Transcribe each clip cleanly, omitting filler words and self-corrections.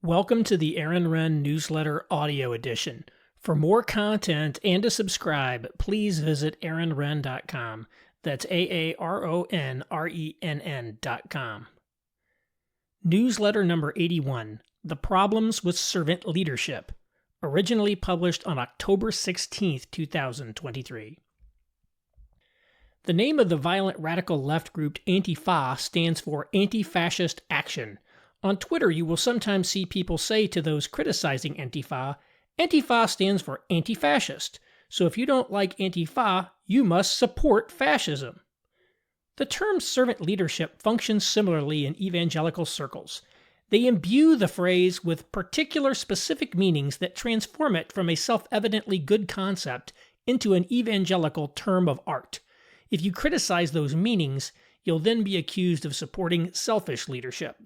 Welcome to the Aaron Wren Newsletter Audio Edition. For more content and to subscribe, please visit aaronwren.com. That's AARONRENN.com. Newsletter number 81, The Problems with Servant Leadership, originally published on October 16, 2023. The name of the violent radical left group Antifa stands for Anti-Fascist Action. On Twitter, you will sometimes see people say to those criticizing Antifa, Antifa stands for anti-fascist, so if you don't like Antifa, you must support fascism. The term servant leadership functions similarly in evangelical circles. They imbue the phrase with particular specific meanings that transform it from a self-evidently good concept into an evangelical term of art. If you criticize those meanings, you'll then be accused of supporting selfish leadership.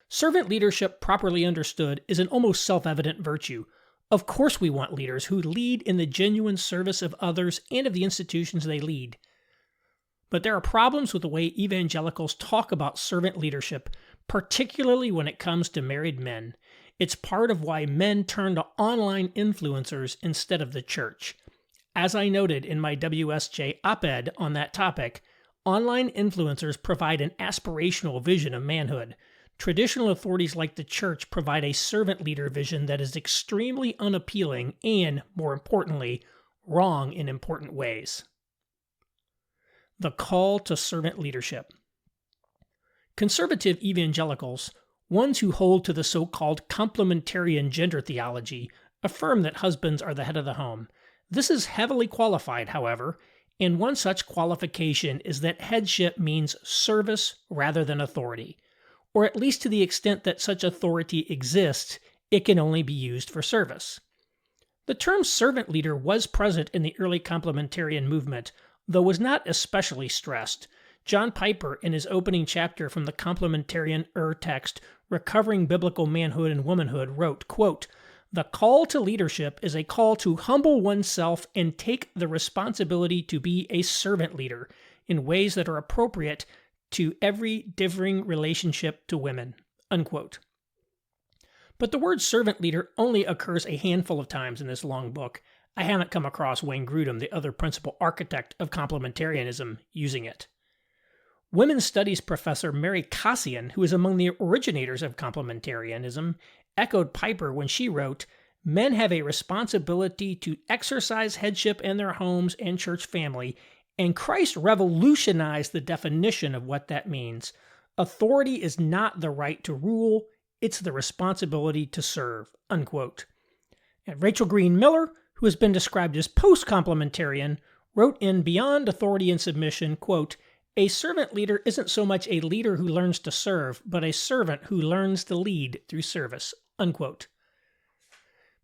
Servant leadership, properly understood, is an almost self-evident virtue. Of course we want leaders who lead in the genuine service of others and of the institutions they lead. But there are problems with the way evangelicals talk about servant leadership, particularly when it comes to married men. It's part of why men turn to online influencers instead of the church. As I noted in my WSJ op-ed on that topic, online influencers provide an aspirational vision of manhood. Traditional authorities like the church provide a servant leader vision that is extremely unappealing and, more importantly, wrong in important ways. The call to servant leadership. Conservative evangelicals, ones who hold to the so-called complementarian gender theology, affirm that husbands are the head of the home. This is heavily qualified, however, and one such qualification is that headship means service rather than authority. Or at least to the extent that such authority exists, it can only be used for service. The term servant leader was present in the early complementarian movement, though was not especially stressed. John Piper, in his opening chapter from the Complementarian text, Recovering Biblical Manhood and Womanhood, wrote, quote, "The call to leadership is a call to humble oneself and take the responsibility to be a servant leader in ways that are appropriate to every differing relationship to women," unquote. But the word servant leader only occurs a handful of times in this long book. I haven't come across Wayne Grudem, the other principal architect of complementarianism, using it. Women's studies professor Mary Kassian, who is among the originators of complementarianism, echoed Piper when she wrote, "Men have a responsibility to exercise headship in their homes and church family, and Christ revolutionized the definition of what that means. Authority is not the right to rule, it's the responsibility to serve," unquote. And Rachel Green Miller, who has been described as post-complementarian, wrote in Beyond Authority and Submission, quote, "A servant leader isn't so much a leader who learns to serve, but a servant who learns to lead through service," unquote.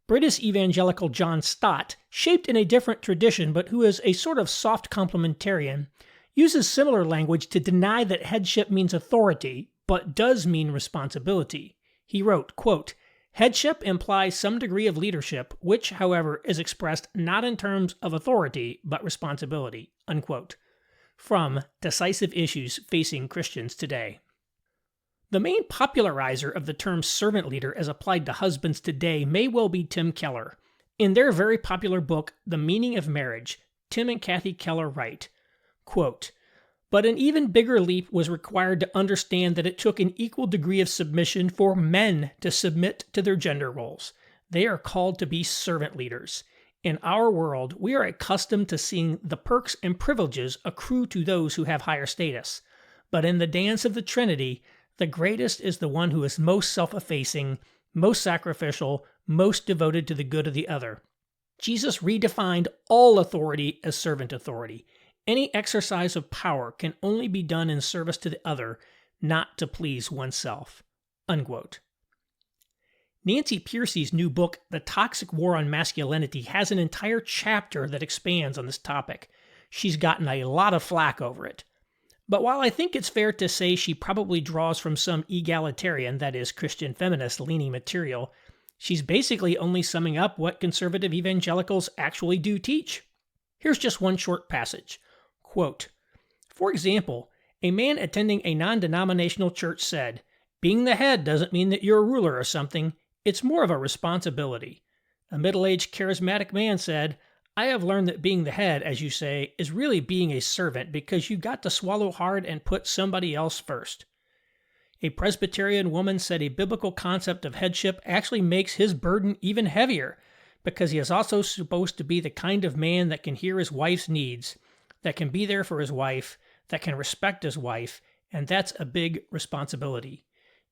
British evangelical John Stott, shaped in a different tradition but who is a sort of soft complementarian, uses similar language to deny that headship means authority, but does mean responsibility. He wrote, quote, "Headship implies some degree of leadership, which, however, is expressed not in terms of authority, but responsibility," unquote. From Decisive Issues Facing Christians Today. The main popularizer of the term servant leader as applied to husbands today may well be Tim Keller. In their very popular book, The Meaning of Marriage, Tim and Kathy Keller write, quote, "But an even bigger leap was required to understand that it took an equal degree of submission for men to submit to their gender roles. They are called to be servant leaders. In our world, we are accustomed to seeing the perks and privileges accrue to those who have higher status. But in the dance of the Trinity, the greatest is the one who is most self-effacing, most sacrificial, most devoted to the good of the other. Jesus redefined all authority as servant authority. Any exercise of power can only be done in service to the other, not to please oneself." Unquote. Nancy Pearcey's new book, The Toxic War on Masculinity, has an entire chapter that expands on this topic. She's gotten a lot of flack over it. But while I think it's fair to say she probably draws from some egalitarian, that is, Christian feminist-leaning material, she's basically only summing up what conservative evangelicals actually do teach. Here's just one short passage. Quote, "For example, a man attending a non-denominational church said, Being the head doesn't mean that you're a ruler or something. It's more of a responsibility. A middle-aged charismatic man said, I have learned that being the head, as you say, is really being a servant because you got to swallow hard and put somebody else first. A Presbyterian woman said a biblical concept of headship actually makes his burden even heavier because he is also supposed to be the kind of man that can hear his wife's needs, that can be there for his wife, that can respect his wife, and that's a big responsibility.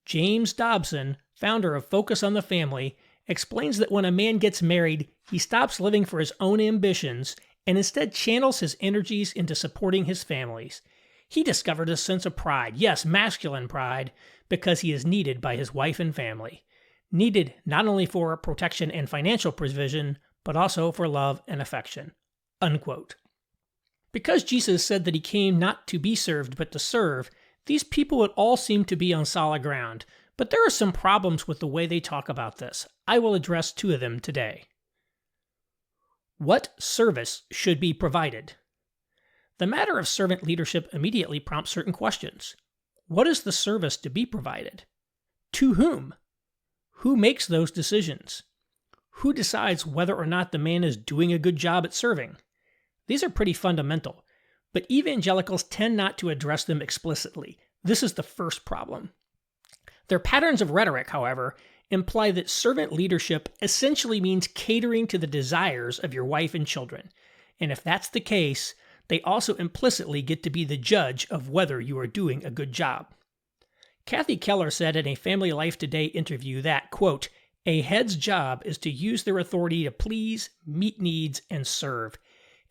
James Dobson, founder of Focus on the Family, explains that when a man gets married, he stops living for his own ambitions and instead channels his energies into supporting his families. He discovered a sense of pride, yes, masculine pride, because he is needed by his wife and family. Needed not only for protection and financial provision, but also for love and affection. Unquote. Because Jesus said that he came not to be served, but to serve, these people would all seem to be on solid ground. But there are some problems with the way they talk about this. I will address 2 of them today. What service should be provided? The matter of servant leadership immediately prompts certain questions. What is the service to be provided? To whom? Who makes those decisions? Who decides whether or not the man is doing a good job at serving? These are pretty fundamental, but evangelicals tend not to address them explicitly. This is the first problem. Their patterns of rhetoric, however, imply that servant leadership essentially means catering to the desires of your wife and children. And if that's the case, they also implicitly get to be the judge of whether you are doing a good job. Kathy Keller said in a Family Life Today interview that, quote, a head's job is to use their authority to please, meet needs, and serve.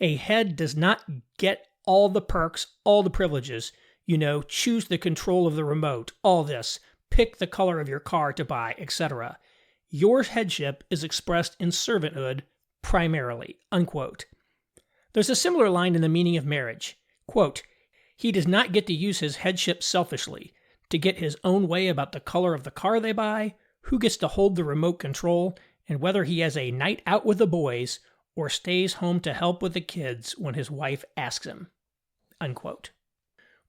A head does not get all the perks, all the privileges, choose the control of the remote, all this, pick the color of your car to buy, etc. Your headship is expressed in servanthood primarily, unquote. There's a similar line in the meaning of marriage. Quote, he does not get to use his headship selfishly, to get his own way about the color of the car they buy, who gets to hold the remote control, and whether he has a night out with the boys or stays home to help with the kids when his wife asks him, unquote.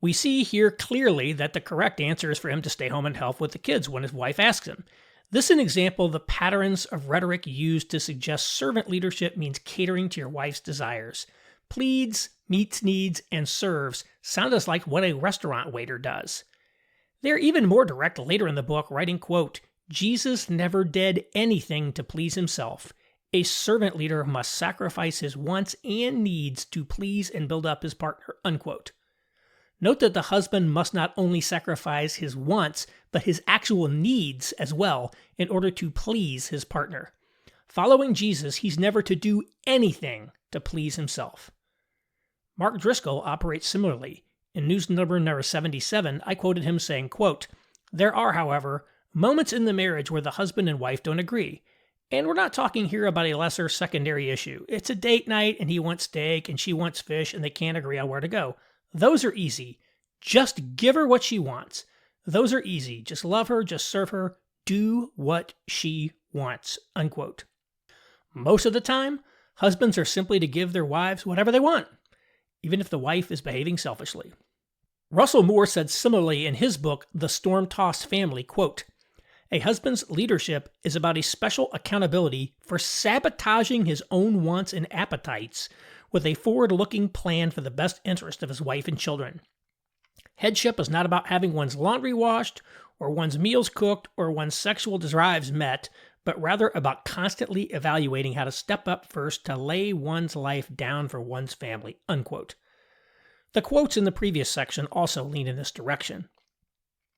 We see here clearly that the correct answer is for him to stay home and help with the kids when his wife asks him. This is an example of the patterns of rhetoric used to suggest servant leadership means catering to your wife's desires. Pleads, meets needs, and serves sound as like what a restaurant waiter does. They're even more direct later in the book, writing, quote, Jesus never did anything to please himself. A servant leader must sacrifice his wants and needs to please and build up his partner, unquote. Note that the husband must not only sacrifice his wants, but his actual needs as well in order to please his partner. Following Jesus, he's never to do anything to please himself. Mark Driscoll operates similarly. In news number 77, I quoted him saying, quote, there are, however, moments in the marriage where the husband and wife don't agree. And we're not talking here about a lesser secondary issue. It's a date night and he wants steak and she wants fish and they can't agree on where to go. Those are easy. Just give her what she wants. Those are easy. Just love her, just serve her, do what she wants, unquote. Most of the time, husbands are simply to give their wives whatever they want, even if the wife is behaving selfishly. Russell Moore said similarly in his book, The Storm-Tossed Family, quote, a husband's leadership is about a special accountability for sabotaging his own wants and appetites with a forward-looking plan for the best interest of his wife and children. Headship is not about having one's laundry washed, or one's meals cooked, or one's sexual drives met, but rather about constantly evaluating how to step up first to lay one's life down for one's family, unquote. The quotes in the previous section also lean in this direction.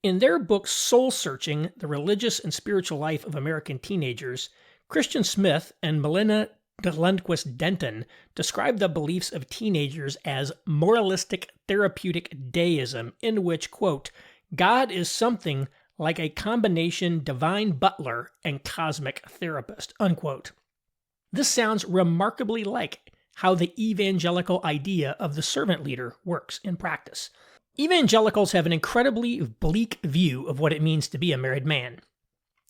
In their book Soul Searching, The Religious and Spiritual Life of American Teenagers, Christian Smith and Melina Lundquist Denton describe the beliefs of teenagers as moralistic therapeutic deism, in which, quote, God is something like a combination divine butler and cosmic therapist, unquote. This sounds remarkably like how the evangelical idea of the servant leader works in practice. Evangelicals have an incredibly bleak view of what it means to be a married man.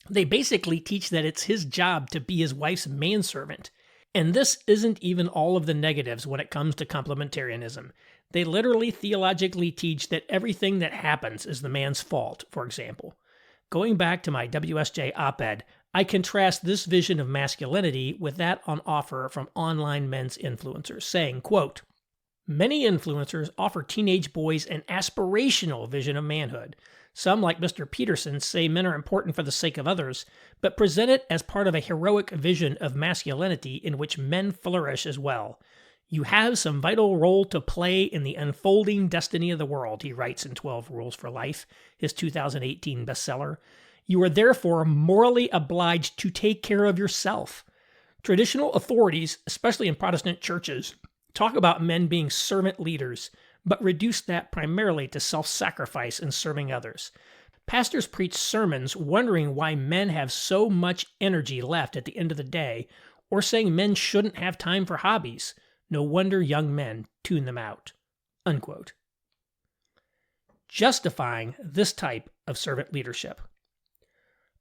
They basically teach that it's his job to be his wife's manservant. And this isn't even all of the negatives when it comes to complementarianism. They literally theologically teach that everything that happens is the man's fault, for example. Going back to my WSJ op-ed, I contrast this vision of masculinity with that on offer from online men's influencers, saying, quote, "Many influencers offer teenage boys an aspirational vision of manhood. Some, like Mr. Peterson, say men are important for the sake of others, but present it as part of a heroic vision of masculinity in which men flourish as well. You have some vital role to play in the unfolding destiny of the world," he writes in 12 Rules for Life, his 2018 bestseller. "You are therefore morally obliged to take care of yourself." Traditional authorities, especially in Protestant churches, talk about men being servant leaders, but reduce that primarily to self-sacrifice and serving others. Pastors preach sermons wondering why men have so much energy left at the end of the day, or saying men shouldn't have time for hobbies. No wonder young men tune them out. Unquote. Justifying this type of servant leadership.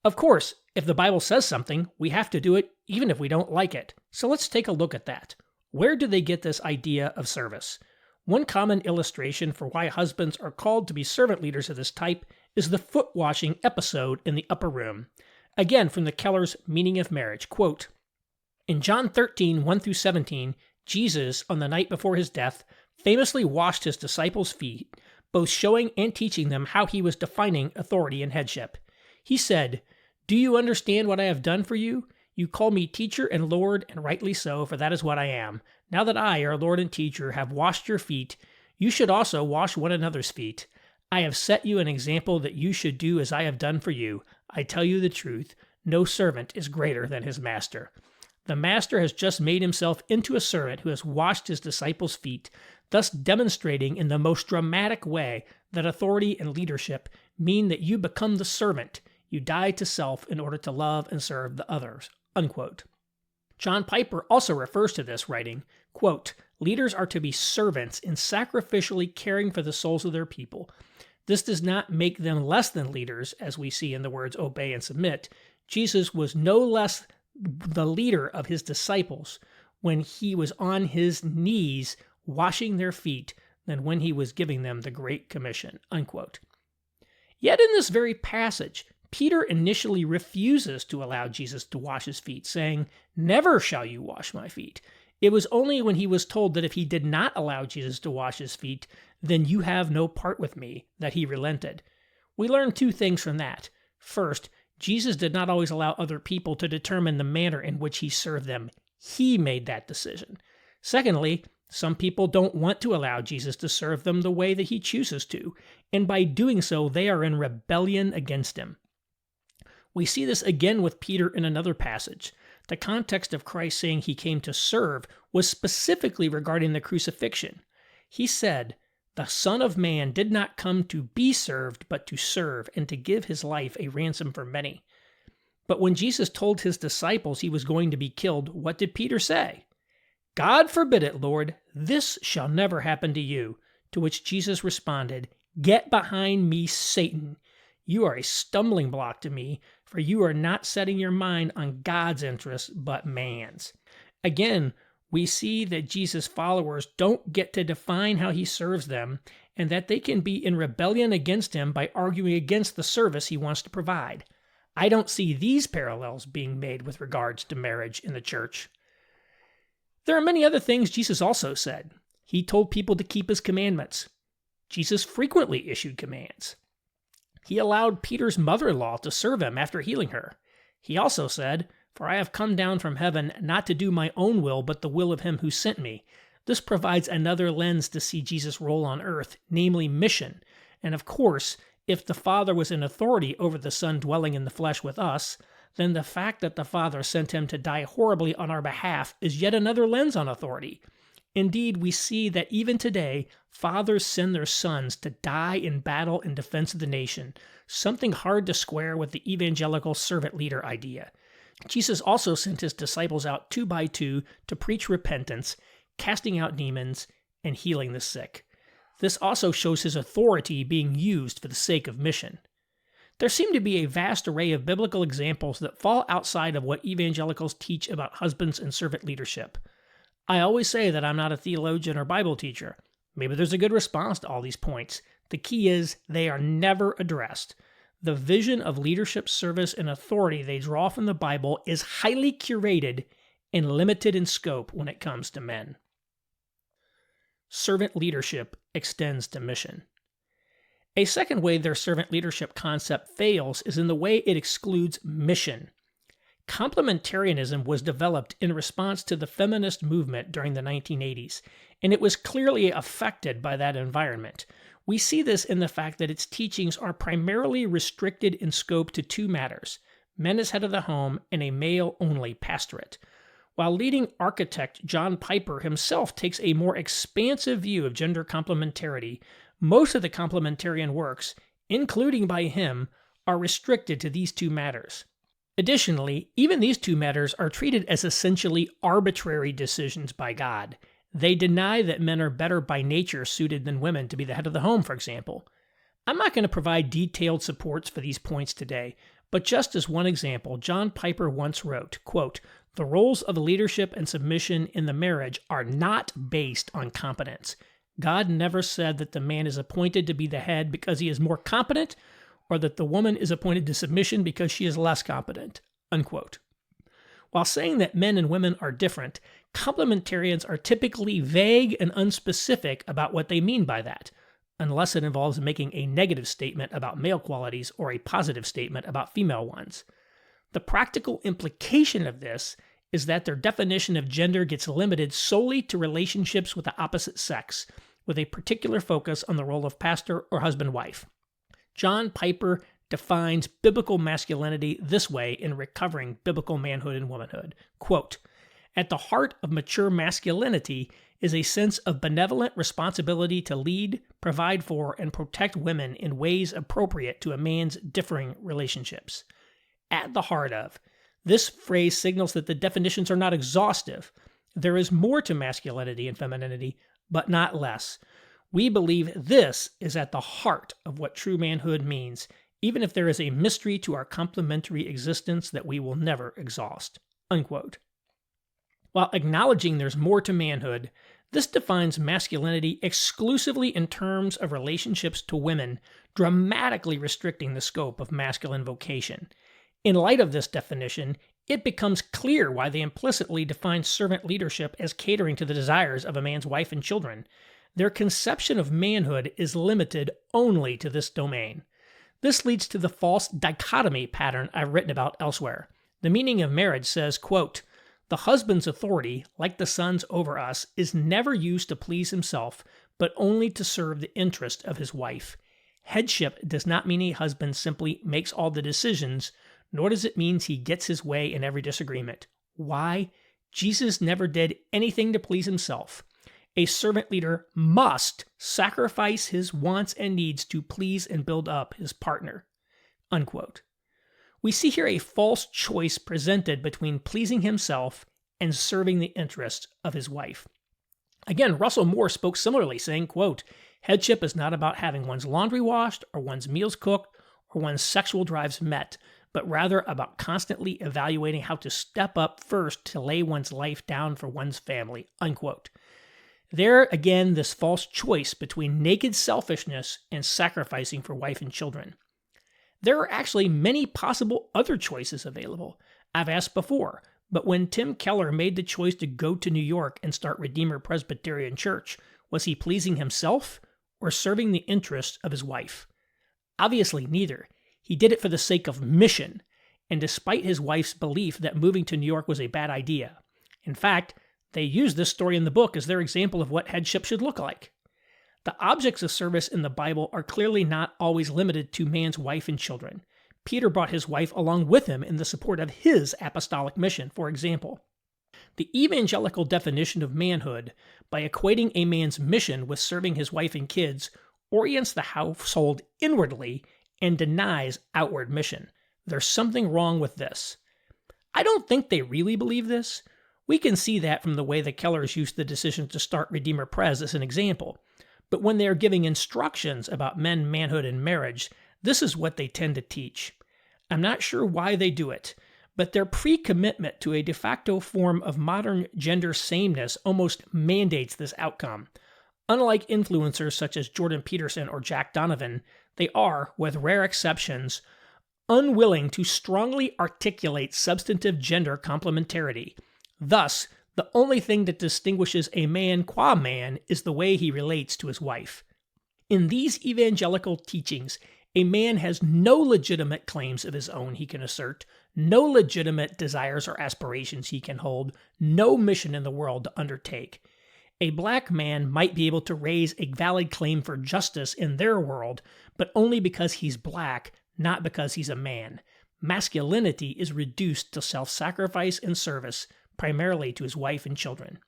Of course, if the Bible says something, we have to do it even if we don't like it. So let's take a look at that. Where do they get this idea of service? One common illustration for why husbands are called to be servant leaders of this type is the foot washing episode in the upper room. Again, from the Keller's Meaning of Marriage, quote, "In John 13, 1-17, Jesus, on the night before his death, famously washed his disciples' feet, both showing and teaching them how he was defining authority and headship. He said, 'Do you understand what I have done for you? You call me teacher and Lord, and rightly so, for that is what I am. Now that I, your Lord and teacher, have washed your feet, you should also wash one another's feet. I have set you an example that you should do as I have done for you. I tell you the truth, no servant is greater than his master.' The master has just made himself into a servant who has washed his disciples' feet, thus demonstrating in the most dramatic way that authority and leadership mean that you become the servant. You die to self in order to love and serve the others." Unquote. John Piper also refers to this, writing, quote, "Leaders are to be servants in sacrificially caring for the souls of their people. This does not make them less than leaders, as we see in the words obey and submit. Jesus was no less the leader of his disciples when he was on his knees washing their feet than when he was giving them the Great Commission." Unquote. Yet in this very passage, Peter initially refuses to allow Jesus to wash his feet, saying, "Never shall you wash my feet." It was only when he was told that if he did not allow Jesus to wash his feet, then you have no part with me, that he relented. We learn two things from that. First, Jesus did not always allow other people to determine the manner in which he served them. He made that decision. Secondly, some people don't want to allow Jesus to serve them the way that he chooses to, and by doing so, they are in rebellion against him. We see this again with Peter in another passage. The context of Christ saying he came to serve was specifically regarding the crucifixion. He said, "The Son of Man did not come to be served, but to serve, and to give his life a ransom for many." But when Jesus told his disciples he was going to be killed, what did Peter say? "God forbid it, Lord, this shall never happen to you." To which Jesus responded, "Get behind me, Satan. You are a stumbling block to me, for you are not setting your mind on God's interests, but man's." Again, we see that Jesus' followers don't get to define how he serves them, and that they can be in rebellion against him by arguing against the service he wants to provide. I don't see these parallels being made with regards to marriage in the church. There are many other things Jesus also said. He told people to keep his commandments. Jesus frequently issued commands. He allowed Peter's mother-in-law to serve him after healing her. He also said, "For I have come down from heaven not to do my own will, but the will of him who sent me." This provides another lens to see Jesus' role on earth, namely mission. And of course, if the Father was in authority over the Son dwelling in the flesh with us, then the fact that the Father sent him to die horribly on our behalf is yet another lens on authority. Indeed, we see that even today, fathers send their sons to die in battle in defense of the nation, something hard to square with the evangelical servant leader idea. Jesus also sent his disciples out 2 by 2 to preach repentance, casting out demons, and healing the sick. This also shows his authority being used for the sake of mission. There seem to be a vast array of biblical examples that fall outside of what evangelicals teach about husbands and servant leadership. I always say that I'm not a theologian or Bible teacher. Maybe there's a good response to all these points. The key is they are never addressed. the vision of leadership, service, and authority they draw from the Bible is highly curated and limited in scope when it comes to men. Servant leadership extends to mission. A second way their servant leadership concept fails is in the way it excludes mission. Complementarianism was developed in response to the feminist movement during the 1980s, and it was clearly affected by that environment. We see this in the fact that its teachings are primarily restricted in scope to two matters: men as head of the home and a male-only pastorate. While leading architect John Piper himself takes a more expansive view of gender complementarity, most of the complementarian works, including by him, are restricted to these two matters. Additionally, even these two matters are treated as essentially arbitrary decisions by God. They deny that men are better by nature suited than women to be the head of the home, for example. I'm not going to provide detailed supports for these points today, but just as one example, John Piper once wrote, quote, "The roles of leadership and submission in the marriage are not based on competence. God never said that the man is appointed to be the head because he is more competent, or that the woman is appointed to submission because she is less competent." Unquote. While saying that men and women are different, complementarians are typically vague and unspecific about what they mean by that, unless it involves making a negative statement about male qualities or a positive statement about female ones. The practical implication of this is that their definition of gender gets limited solely to relationships with the opposite sex, with a particular focus on the role of pastor or husband-wife. John Piper defines biblical masculinity this way in Recovering Biblical Manhood and Womanhood. Quote, "At the heart of mature masculinity is a sense of benevolent responsibility to lead, provide for, and protect women in ways appropriate to a man's differing relationships." At the heart of. This phrase signals that the definitions are not exhaustive. There is more to masculinity and femininity, but not less. We believe this is at the heart of what true manhood means, even if there is a mystery to our complementary existence that we will never exhaust. Unquote. While acknowledging there's more to manhood, this defines masculinity exclusively in terms of relationships to women, dramatically restricting the scope of masculine vocation. In light of this definition, it becomes clear why they implicitly define servant leadership as catering to the desires of a man's wife and children. Their conception of manhood is limited only to this domain. This leads to the false dichotomy pattern I've written about elsewhere. The meaning of marriage says, quote, "The husband's authority, like the son's over us, is never used to please himself, but only to serve the interest of his wife. Headship does not mean a husband simply makes all the decisions, nor does it mean he gets his way in every disagreement. Why? Jesus never did anything to please himself. A servant leader must sacrifice his wants and needs to please and build up his partner." Unquote. We see here a false choice presented between pleasing himself and serving the interests of his wife. Again, Russell Moore spoke similarly, saying, quote, "Headship is not about having one's laundry washed or one's meals cooked or one's sexual drives met, but rather about constantly evaluating how to step up first to lay one's life down for one's family." Unquote. There again, this false choice between naked selfishness and sacrificing for wife and children. There are actually many possible other choices available. I've asked before, but when Tim Keller made the choice to go to New York and start Redeemer Presbyterian Church, was he pleasing himself or serving the interests of his wife? Obviously neither. He did it for the sake of mission, and despite his wife's belief that moving to New York was a bad idea. In fact, they use this story in the book as their example of what headship should look like. The objects of service in the Bible are clearly not always limited to man's wife and children. Peter brought his wife along with him in the support of his apostolic mission, for example. The evangelical definition of manhood, by equating a man's mission with serving his wife and kids, orients the household inwardly and denies outward mission. There's something wrong with this. I don't think they really believe this. We can see that from the way the Kellers used the decision to start Redeemer Pres as an example. But when they are giving instructions about men, manhood, and marriage, this is what they tend to teach. I'm not sure why they do it, but their pre-commitment to a de facto form of modern gender sameness almost mandates this outcome. Unlike influencers such as Jordan Peterson or Jack Donovan, they are, with rare exceptions, unwilling to strongly articulate substantive gender complementarity. Thus, the only thing that distinguishes a man qua man is the way he relates to his wife. In these evangelical teachings, a man has no legitimate claims of his own he can assert, no legitimate desires or aspirations he can hold, no mission in the world to undertake. A black man might be able to raise a valid claim for justice in their world, but only because he's black, not because he's a man. Masculinity is reduced to self-sacrifice and service, primarily to his wife and children.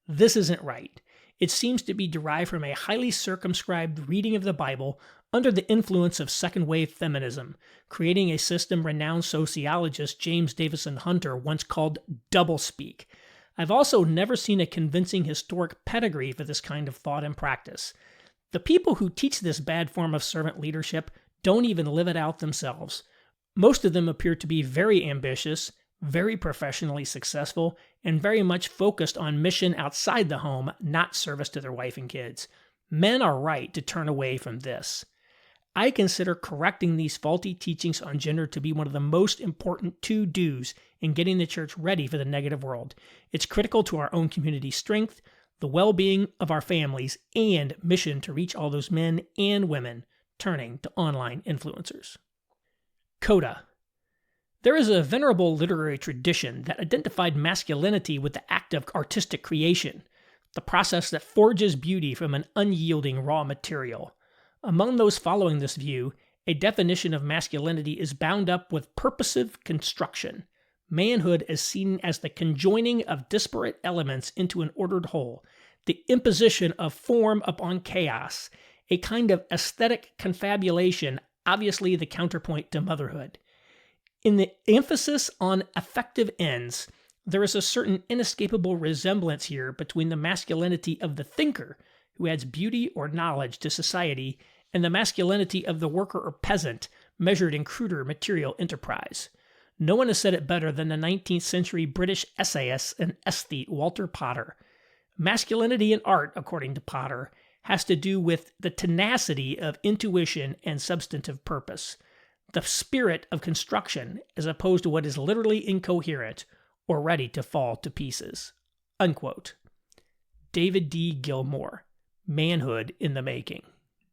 This isn't right. It seems to be derived from a highly circumscribed reading of the Bible under the influence of second-wave feminism, creating a system renowned sociologist James Davison Hunter once called doublespeak. I've also never seen a convincing historic pedigree for this kind of thought and practice. The people who teach this bad form of servant leadership don't even live it out themselves. Most of them appear to be very ambitious, very professionally successful, and very much focused on mission outside the home, not service to their wife and kids. Men are right to turn away from this. I consider correcting these faulty teachings on gender to be one of the most important to-dos in getting the church ready for the negative world. It's critical to our own community strength, the well-being of our families, and mission to reach all those men and women turning to online influencers. Coda. There is a venerable literary tradition that identified masculinity with the act of artistic creation, the process that forges beauty from an unyielding raw material. Among those following this view, a definition of masculinity is bound up with purposive construction. Manhood is seen as the conjoining of disparate elements into an ordered whole, the imposition of form upon chaos, a kind of aesthetic confabulation, obviously the counterpoint to motherhood. In the emphasis on effective ends, there is a certain inescapable resemblance here between the masculinity of the thinker, who adds beauty or knowledge to society, and the masculinity of the worker or peasant, measured in cruder material enterprise. No one has said it better than the 19th century British essayist and aesthete Walter Potter. Masculinity in art, according to Potter, has to do with the tenacity of intuition and substantive purpose, the spirit of construction as opposed to what is literally incoherent or ready to fall to pieces. Unquote. David D. Gilmour, Manhood in the Making.